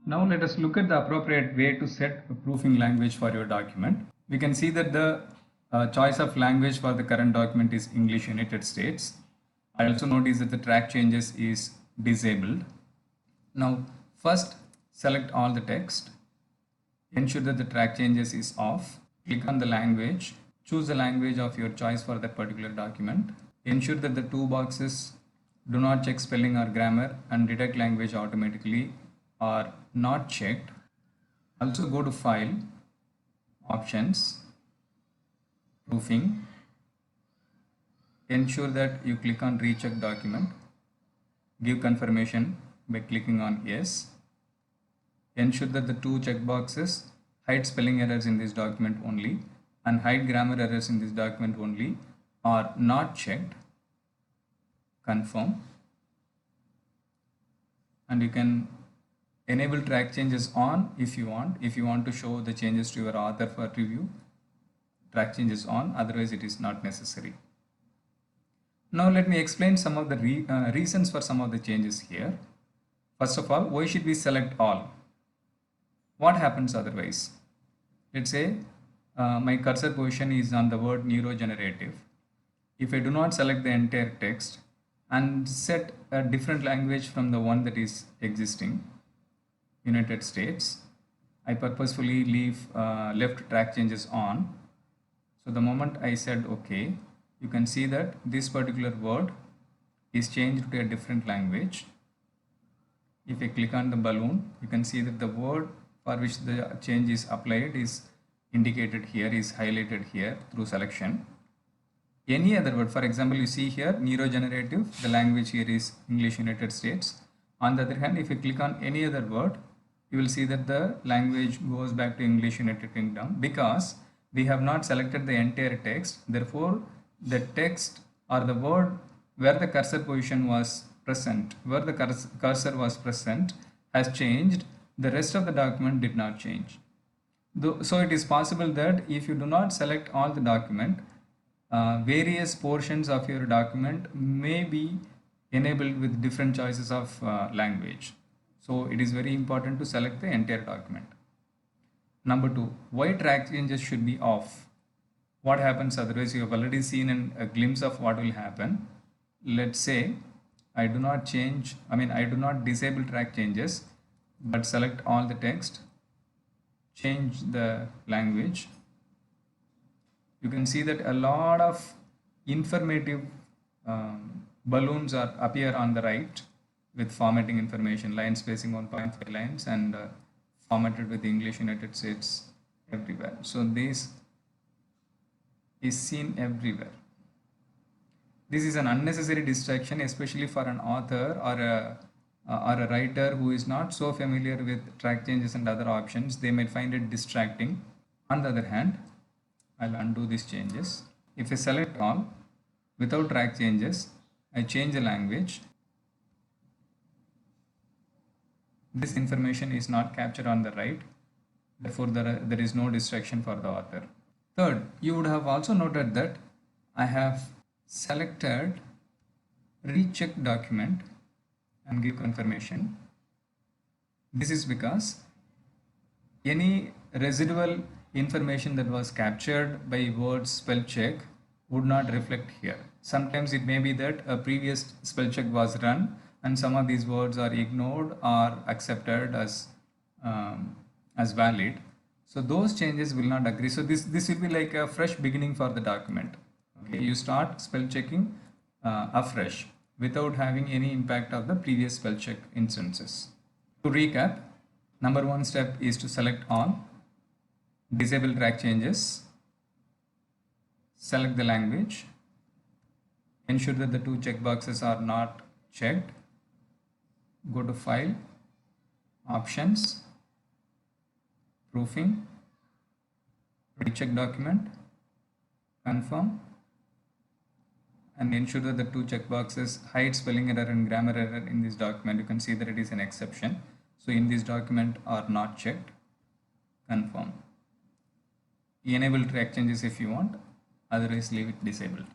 Now let us look at the appropriate way to set a proofing language for your document. We can see that the choice of language for the current document is English United States. I also notice that the track changes is disabled. Now first select all the text. Ensure that the track changes is off. Click on the language. Choose the language of your choice for that particular document. Ensure that the two boxes do not check spelling or grammar and detect language automatically are not checked. Also go to File, Options, Proofing. Ensure that you click on Recheck Document. Give confirmation by clicking on Yes. Ensure that the two checkboxes hide spelling errors in this document only and hide grammar errors in this document only are not checked. Confirm. And you can enable track changes on if you want. If you want to show the changes to your author for review, track changes on, otherwise it is not necessary. Now let me explain some of the reasons for some of the changes here. First of all, why should we select all? What happens otherwise? Let's say my cursor position is on the word neurogenerative. If I do not select the entire text and set a different language from the one that is existing, United States, I purposefully left track changes on. So the moment I said OK, you can see that this particular word is changed to a different language. If I click on the balloon, you can see that the word for which the change is applied is indicated here, is highlighted here through selection. Any other word, for example, you see here neurogenerative, the language here is English United States. On the other hand, if you click on any other word, you will see that the language goes back to English United Kingdom because we have not selected the entire text. Therefore, the text or the word where the cursor position was present, where the cursor was present has changed. The rest of the document did not change. So it is possible that if you do not select all the document, various portions of your document may be enabled with different choices of language. So it is very important to select the entire document. Number 2, why track changes should be off? What happens otherwise? You have already seen a glimpse of what will happen. Let's say I do not disable track changes, but select all the text, change the language. You can see that a lot of informative balloons appear on the right with formatting information, line spacing 1.5 lines and formatted with English United States everywhere. So this is seen everywhere. This is an unnecessary distraction, especially for an author or a writer who is not so familiar with track changes and other options. They might find it distracting. On the other hand, I'll undo these changes. If I select all without track changes, I change the language. This information is not captured on the right. Therefore, there is no distraction for the author. Third, you would have also noted that I have selected recheck document and give confirmation. This is because any residual information that was captured by word spell check would not reflect here. Sometimes it may be that a previous spell check was run and some of these words are ignored or accepted as valid. So those changes will not agree. So this will be like a fresh beginning for the document. Okay, you start spell checking afresh without having any impact of the previous spell check instances. To recap, number 1 step is to select all, disable track changes, select the language, ensure that the two checkboxes are not checked, go to File, Options, Proofing, recheck document, confirm, and ensure that the two checkboxes hide spelling error and grammar error in this document. You can see that it is an exception. So in this document are not checked, confirm. Enable track changes if you want, otherwise leave it disabled.